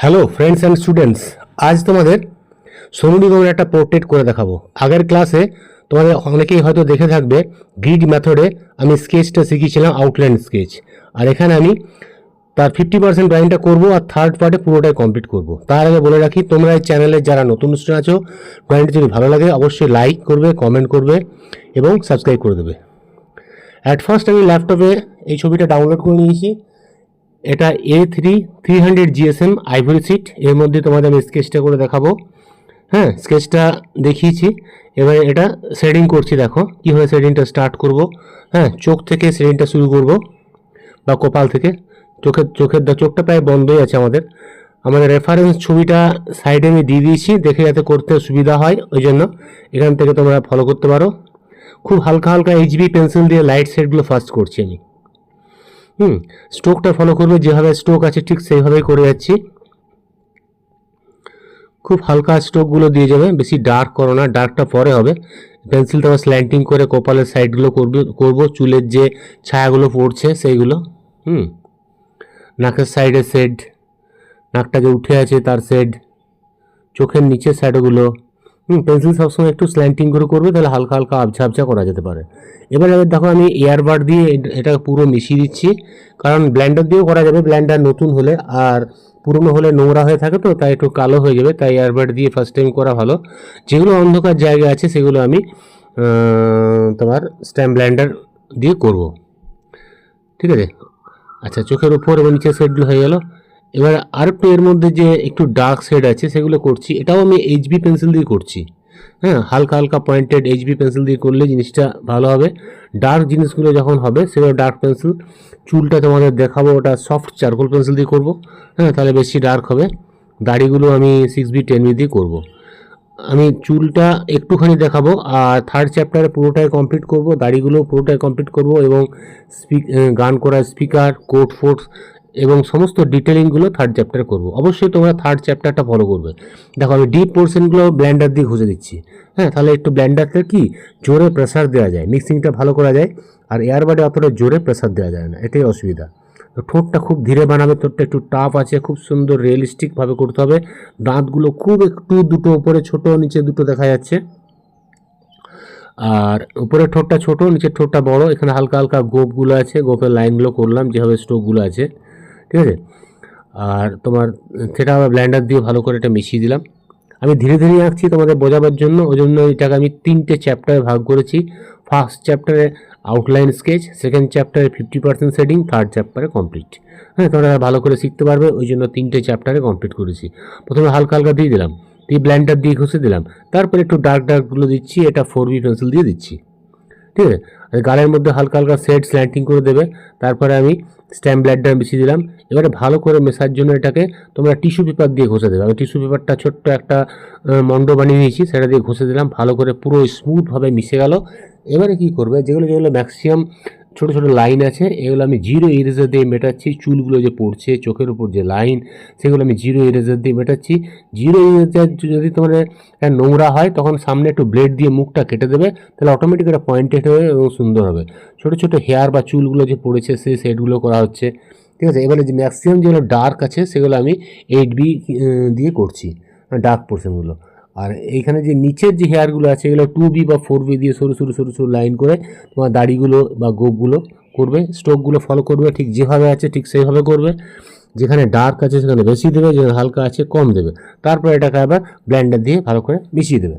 Hello friends and students, আজ তোমাদের সোনু নিগমের একটা পোর্ট্রেট করে দেখাবো। আগের ক্লাসে তোমাদের অনেকেই হয়তো দেখে থাকবে, গ্রিড মেথডে আমি স্কেচটা শিখিয়েছিলাম, আউটলাইন স্কেচ। আর এখানে আমি তার 50% ড্রয়িংটা করবো আর থার্ড পার্টে পুরোটাই কমপ্লিট করবো। তার আগে বলে রাখি, তোমরা এই চ্যানেলে যারা নতুন স্টুডেন্ট আছো, ড্রয়িংটা যদি ভালো লাগে অবশ্যই লাইক করবে, কমেন্ট করবে এবং সাবস্ক্রাইব করে দেবে। অ্যাট ফার্স্ট আমি ল্যাপটপে এই ছবিটা ডাউনলোড করে নিয়েছি। এটা A3 300 GSM আইভরি সিট। এর মধ্যে তোমাদের আমি স্কেচটা করে দেখাবো। হ্যাঁ, স্কেচটা দেখিয়েছি। এবারে এটা শেডিং করছি। দেখো কীভাবে শেডিংটা স্টার্ট করব। হ্যাঁ, চোখ থেকে শেডিংটা শুরু করব, বা কপাল থেকে। চোখটা প্রায় বন্ধই আছে আমাদের। রেফারেন্স ছবিটা সাইডে আমি দিয়ে দিয়েছি, দেখে যাতে করতে সুবিধা হয়, ওই জন্য এখান থেকে তোমরা ফলো করতে পারো। খুব হালকা হালকা HB পেন্সিল দিয়ে লাইট শেডগুলো ফার্স্ট করছি আমি। স্ট্রোকটা ফলো করবে, যেভাবে স্ট্রোক আছে ঠিক সেইভাবেই করে যাচ্ছি। খুব হালকা স্ট্রোকগুলো দিয়ে যাবে, বেশি ডার্ক করো না, ডার্কটা পরে হবে। পেন্সিলটা আবার স্ল্যান্টিং করে কপালের সাইডগুলো করবো, চুলের যে ছায়াগুলো পড়ছে সেইগুলো। নাকের সাইডের শেড, নাকটা যে উঠে আছে তার শেড, চোখের নিচের শ্যাডোগুলো। পেন্সিল সবসময় একটু স্ল্যান্টিং করে করবে, তাহলে হালকা হালকা আবছা আবছা করা যেতে পারে। এবারে দেখো আমি এয়ারবাড দিয়ে এটা পুরো মিশিয়ে দিচ্ছি, কারণ ব্লেন্ডার দিয়েও করা যাবে। ব্লেন্ডার নতুন হলে আর পুরনো হলে নোংরা হয়ে থাকে, তো তাই একটু কালো হয়ে যাবে, তাই এয়ারবাড দিয়ে ফার্স্ট টাইম করা ভালো। যেগুলো অন্ধকার জায়গা আছে সেগুলো আমি তোমার স্ট্যাম্প ব্লেন্ডার দিয়ে করব। ঠিক আছে। আচ্ছা, চোখের উপর এবং নিচের শেডগুলো হয়ে গেল। এবার আর একটু এর মধ্যে যে একটু ডার্ক শেড আছে সেগুলো করছি। এটাও আমি HB পেন্সিল দিয়ে করছি। হ্যাঁ, হালকা হালকা পয়েন্টেড HB পেন্সিল দিয়ে করলে জিনিসটা ভালো হবে। ডার্ক জিনিসগুলো যখন হবে সেগুলো ডার্ক পেন্সিল। চুলটা তোমাদের দেখাবো, ওটা সফট চারকোল পেন্সিল দিয়ে করবো। হ্যাঁ, তাহলে বেশি ডার্ক হবে। দাড়িগুলো আমি 6B 10B দিয়ে করবো। আমি চুলটা একটুখানি দেখাবো, আর থার্ড চ্যাপ্টারে পুরোটাই কমপ্লিট করব। দাড়িগুলো পুরোটাই কমপ্লিট করব, এবং গান করা স্পিকার, কোট ফোর্স এবং সমস্ত ডিটেলিংগুলো থার্ড চ্যাপ্টারে করব। অবশ্যই তোমরা থার্ড চ্যাপ্টারটা ফলো করবে। দেখো আমি ডিপ পোর্শনগুলো ব্লেন্ডার দিয়ে ঘষে দিচ্ছি। হ্যাঁ, তাহলে একটু ব্লেন্ডারটা কি জোরে প্রেসার দেওয়া যায়, মিক্সিংটা ভালো করা যায়। আর এয়ারবাডে অতটা জোরে প্রেসার দেওয়া যায় না, এটাই অসুবিধা। ঠোঁটটা খুব ধীরে বানাবে, ঠোঁটটা একটু টাফ আছে, খুব সুন্দর রিয়েলিস্টিকভাবে করতে হবে। দাঁতগুলো খুব একটু দুটো উপরে ছোট, নিচে দুটো দেখা যাচ্ছে। আর উপরের ঠোঁটটা ছোট, নিচের ঠোঁটটা বড়। এখানে হালকা হালকা গোপগুলো আছে, গোপের লাইনগুলো করলাম যেভাবে স্ট্রোকগুলো আছে। ঠিক আছে। আর তোমার সেটা আবার ব্লেন্ডার দিয়ে ভালো করে এটা মিশিয়ে দিলাম। আমি ধীরে ধীরে আঁকছি তোমাদের বোঝাবার জন্য, ওই জন্য এটাকে আমি 3টে চ্যাপ্টারে ভাগ করেছি। ফার্স্ট চ্যাপ্টারে আউটলাইন স্কেচ, সেকেন্ড চ্যাপ্টারে 50% শেডিং, থার্ড চ্যাপ্টারে কমপ্লিট। হ্যাঁ, তোমরা ভালো করে শিখতে পারবে, ওই জন্য 3টে চ্যাপ্টারে কমপ্লিট করেছি। প্রথমে হালকা হালকা দিয়ে দিলাম, দিয়ে ব্লেন্ডার দিয়ে ঘষে দিলাম। তারপরে একটু ডার্কগুলো দিচ্ছি, এটা 4B পেন্সিল দিয়ে দিচ্ছি। ঠিক আছে। গালের মধ্যে হালকা হালকা শেড স্ল্যান্টিং করে দেবে। তারপরে আমি স্ট্যাম্প ব্লেন্ডার মিশিয়ে দিলাম। এবারে ভালো করে মেশার জন্য এটাকে তোমরা টিস্যু পেপার দিয়ে ঘষে দেবে। আমি টিস্যু পেপারটা ছোট্ট একটা মন্ড বানিয়ে নিয়েছি, সেটা দিয়ে ঘষে দিলাম। ভালো করে পুরো স্মুথভাবে মিশে গেল। এবারে কি করবে, যেগুলো ম্যাক্সিমাম ছোট ছোট লাইন আছে, এগুলো আমি জিরো ইরেজার দিয়ে মেটাচ্ছি। চুলগুলো যে পড়ছে, চোখের উপর যে লাইন, সেগুলো আমি জিরো ইরেজার দিয়ে মেটাচ্ছি। জিরো ইরেজার যদি তোমার নোংরা হয়, তখন সামনে একটু ব্লেড দিয়ে মুখটা কেটে দেবে, তাহলে অটোমেটিক এটা পয়েন্টেড হবে এবং সুন্দর হবে। ছোটো ছোটো হেয়ার বা চুলগুলো যে পড়েছে সেই সেটগুলো করা হচ্ছে। ঠিক আছে। এবারে যে ম্যাক্সিমাম যেগুলো ডার্ক আছে সেগুলো আমি 8B দিয়ে করছি, ডার্ক পোর্শনগুলো। আর এইখানে যে নিচের যে হেয়ারগুলো আছে এগুলো 2B বা 4B দিয়ে সরু সরু সরু সরু লাইন করে তোমার দাড়িগুলো বা গোপগুলো করবে। স্ট্রোকগুলো ফলো করবে, ঠিক যেভাবে আছে ঠিক সেইভাবে করবে। যেখানে ডার্ক আছে সেখানে বেশি দেবে, যেখানে হালকা আছে কম দেবে। তারপর এটাকে আবার ব্লেন্ডার দিয়ে ভালো করে মিশিয়ে দেবে।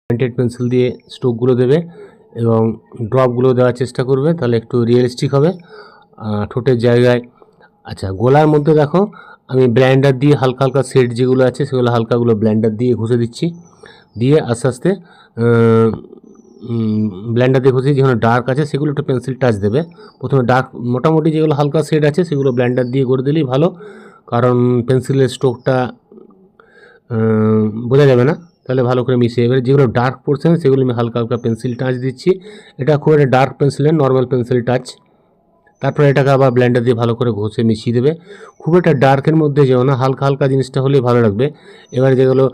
পয়েন্টেড পেন্সিল দিয়ে স্ট্রোকগুলো দেবে এবং ড্রপগুলো দেওয়ার চেষ্টা করবে, তাহলে একটু রিয়েলিস্টিক হবে ঠোঁটের জায়গায়। আচ্ছা, গলার মধ্যে দেখো আমি ব্লেন্ডার দিয়ে হালকা হালকা শেড যেগুলো আছে সেগুলো হালকাগুলো ব্লেন্ডার দিয়ে ঘষে দিচ্ছি। দিয়ে আস্তে আস্তে ব্লেন্ডার দিয়ে ঘষে, যেখানে ডার্ক আছে সেগুলো একটু পেন্সিল টাচ দেবে। প্রথমে ডার্ক, মোটামুটি যেগুলো হালকা শেড আছে সেগুলো ব্লেন্ডার দিয়ে করে দিলেই ভালো, কারণ পেন্সিলের স্ট্রোকটা বোঝা যাবে না, তাহলে ভালো করে মিশিয়ে। এবারে যেগুলো ডার্ক পোর্শন সেগুলো আমি হালকা হালকা পেন্সিল টাচ দিচ্ছি। এটা খুব একটা ডার্ক পেন্সিলের, নর্মাল পেন্সিল টাচ। তারপরে এটাকে আবার ব্লেন্ডার দিয়ে ভালো করে ঘষে মিশিয়ে দেবে। খুব একটা ডার্কের মধ্যে যেও না, হালকা হালকা জিনিসটা হলেই ভালো লাগবে। এবারে যেগুলো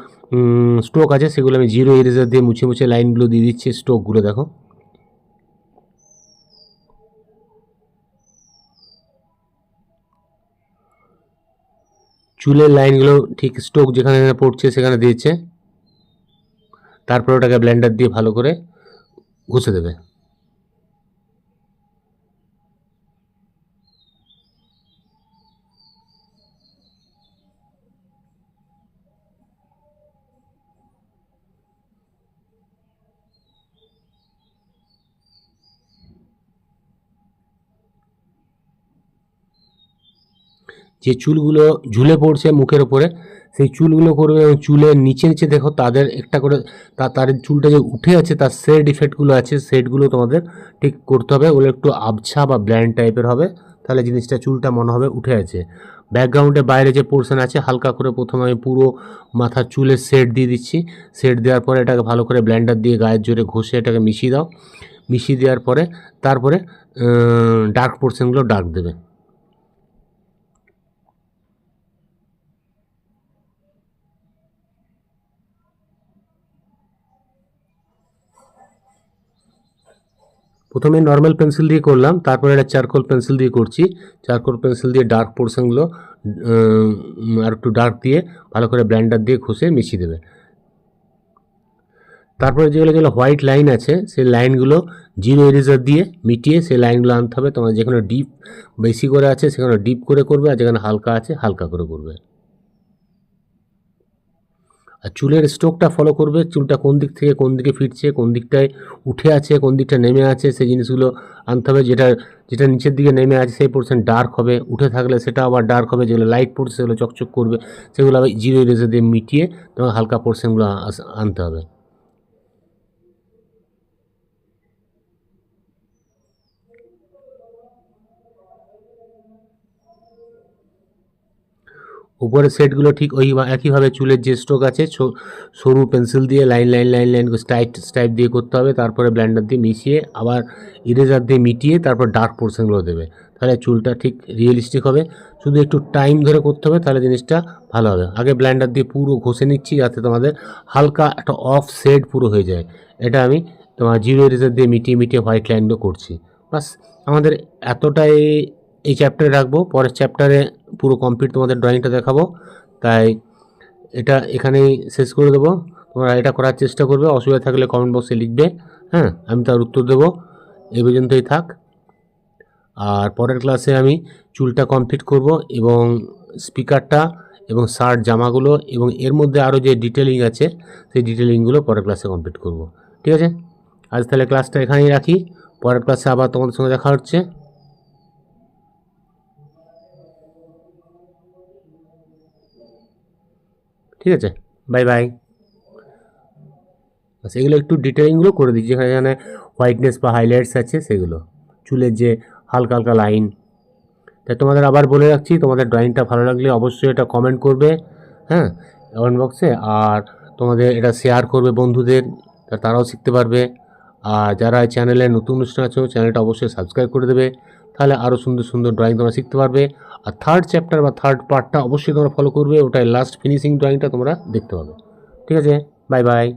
স্ট্রোক আছে সেগুলো আমি জিরো ইরেজার দিয়ে মুছে মুছে লাইনগুলো দিয়ে দিচ্ছি। স্ট্রোকগুলো দেখো, চুলের লাইনগুলো ঠিক স্ট্রোক যেখানে পড়ছে সেখানে দিয়েছে, তারপর ওটাকে ব্লেন্ডার দিয়ে ভালো করে ঘষে দেবে। যে চুলগুলো ঝুলে পড়ছে মুখের ওপরে, সেই চুলগুলো করবে, এবং চুলের নিচে নিচে দেখো তাদের একটা করে তার চুলটা যে উঠে আছে তার শেড ইফেক্টগুলো আছে, শেডগুলো তোমাদের ঠিক করতে হবে। ওগুলো একটু আবছা বা ব্ল্যান্ড টাইপের হবে, তাহলে জিনিসটা চুলটা মনে হবে উঠে আছে। ব্যাকগ্রাউন্ডে বাইরে যে পোর্শন আছে হালকা করে প্রথমে আমি পুরো মাথার চুলের শেড দিয়ে দিচ্ছি। শেড দেওয়ার পরে এটাকে ভালো করে ব্লেন্ডার দিয়ে গায়ের জোরে ঘষে এটাকে মিশিয়ে দাও। মিশিয়ে দেওয়ার পরে তারপরে ডার্ক পোর্শনগুলো ডার্ক দেবে। প্রথমে নর্মাল পেন্সিল দিয়ে করলাম, তারপরে এটা চারকোল পেন্সিল দিয়ে করছি। চারকোল পেন্সিল দিয়ে ডার্ক পোর্শনগুলো আর একটু ডার্ক দিয়ে ভালো করে ব্লেন্ডার দিয়ে ঘষে মিশিয়ে দেবে। তারপরে যেগুলো হোয়াইট লাইন আছে সেই লাইনগুলো জিরো ইরেজার দিয়ে মিটিয়ে সেই লাইনগুলো আনতে হবে। তোমার যেখানে ডিপ বেশি করে আছে সেখানে ডিপ করে করবে, আর যেখানে হালকা আছে হালকা করে করবে। আর চুলের স্ট্রোকটা ফলো করবে, চুলটা কোন দিক থেকে কোন দিকে ফিরছে, কোন দিকটায় উঠে আছে, কোন দিকটা নেমে আছে, সেই জিনিসগুলো আনতে হবে। যেটা নিচের দিকে নেমে আছে সেই পোর্শন ডার্ক হবে, উঠে থাকলে সেটা আবার ডার্ক হবে। যেগুলো লাইট পড়ছে সেগুলো চকচক করবে, সেগুলো আবার জিরো ইরেজার দিয়ে মিটিয়ে তোমার হালকা পোর্শনগুলো আনতে হবে। উপরের সেটগুলো ঠিক ওই একইভাবে চুলের যে স্ট্রোক আছে সরু পেন্সিল দিয়ে লাইন লাইন লাইন লাইন স্টাইপ দিয়ে করতে হবে। তারপরে ব্লেন্ডার দিয়ে মিশিয়ে আবার ইরেজার দিয়ে মিটিয়ে তারপর ডার্ক পোর্শনগুলো দেবে, তাহলে চুলটা ঠিক রিয়েলিস্টিক হবে। শুধু একটু টাইম ধরে করতে হবে, তাহলে জিনিসটা ভালো হবে। আগে ব্লেন্ডার দিয়ে পুরো ঘষে নিচ্ছি যাতে তোমাদের হালকা একটা অফ শেড পুরো হয়ে যায়। এটা আমি তোমার জিরো ইরেজার দিয়ে মিটিয়ে মিটিয়ে হোয়াইট লাইনগুলো করছি। বাস আমাদের এতটাই এই চ্যাপ্টারে রাখবো, পরের চ্যাপ্টারে পুরো কমপ্লিট তোমাদের ড্রয়িংটা দেখাবো। তাই এটা এখানেই শেষ করে দেবো। তোমরা এটা করার চেষ্টা করবে, অসুবিধা থাকলে কমেন্ট বক্সে লিখবে, হ্যাঁ, আমি তার উত্তর দেবো। এই পর্যন্তই থাক। আর পরের ক্লাসে আমি চুলটা কমপ্লিট করব এবং স্পিকারটা এবং শার্ট জামাগুলো এবং এর মধ্যে আরও যে ডিটেলিং আছে সেই ডিটেলিংগুলো পরের ক্লাসে কমপ্লিট করব। ঠিক আছে, আজ তাহলে ক্লাসটা এখানেই রাখি। পরের ক্লাসে আবার তোমাদের সঙ্গে দেখা হচ্ছে। ঠিক আছে, বাই বাই। সেগুলো একটু ডিটেলিংগুলো করে দিচ্ছি, যেখানে যেখানে হোয়াইটনেস বা হাইলাইটস আছে সেগুলো, চুলের যে হালকা হালকা লাইন। তাই তোমাদের আবার বলে রাখছি, তোমাদের ড্রয়িংটা ভালো লাগলে অবশ্যই এটা কমেন্ট করবে, হ্যাঁ, কমেন্ট বক্সে। আর তোমাদের এটা শেয়ার করবে বন্ধুদের, তারাও শিখতে পারবে। আর যারা এই চ্যানেলে নতুন অনুষ্ঠান আছো চ্যানেলটা অবশ্যই সাবস্ক্রাইব করে দেবে, তাহলে আরও সুন্দর সুন্দর ড্রয়িং তোমরা শিখতে পারবে। আর থার্ড চ্যাপ্টার বা থার্ড পার্টটা অবশ্যই তোমরা ফলো করবে, ওটাই লাস্ট ফিনিশিং ড্রয়িংটা তোমরা দেখতে পাবে। ঠিক আছে, বাই বাই।